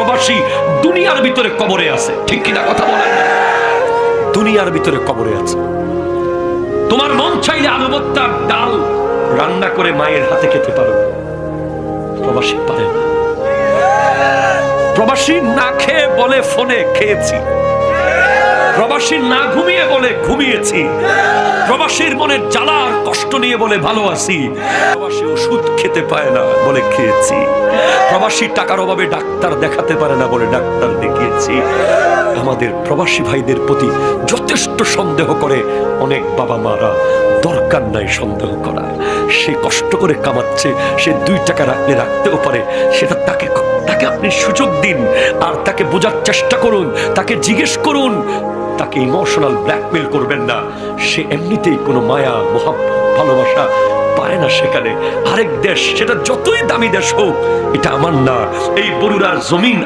প্রবাসী দুনিয়ার ভিতরে কবরে আছে, ঠিক কিনা কথা বলেন? দুনিয়ার ভিতরে কবরে আছে। তোমার মন চাইলে আলু ভর্তার ডাল রান্না করে মায়ের হাতে খেতে পারো, প্রবাসী পারে না। প্রবাসী না খেয়ে বলে ফোনে খেয়েছি, প্রবাসী না ঘুমিয়ে বলে ঘুমিয়েছি, প্রবাসীর মনের জ্বালা আর কষ্ট নিয়ে বলে ভালো আছি, প্রবাসী ওষুধ খেতে পায় না বলে খেয়েছি, প্রবাসী টাকার অভাবে ডাক্তার দেখাতে পারে না বলে ডাক্তার দেখিয়েছি। আমাদের প্রবাসী ভাইদের প্রতি যথেষ্ট সন্দেহ করে অনেক বাবা মারা। দরকার নাই সন্দেহ করা। সে কষ্ট করে কামাচ্ছে, সে 2 টাকা রাখলে রাখতেও পারে, সেটা তাকে আপনি সুযোগ দিন আর তাকে বোঝার চেষ্টা করুন, তাকে জিজ্ঞেস করুন, তাকে ইমোশনাল ব্ল্যাকমেল করবেন না। সে এমনিতেই কোনো মায়া মোহাব্বত ভালোবাসা পায় না সেখানে। আরেক দেশ, সেটা যতই দামি দেশ হোক, এটা আমার না, এই বরুড়ার জমিন।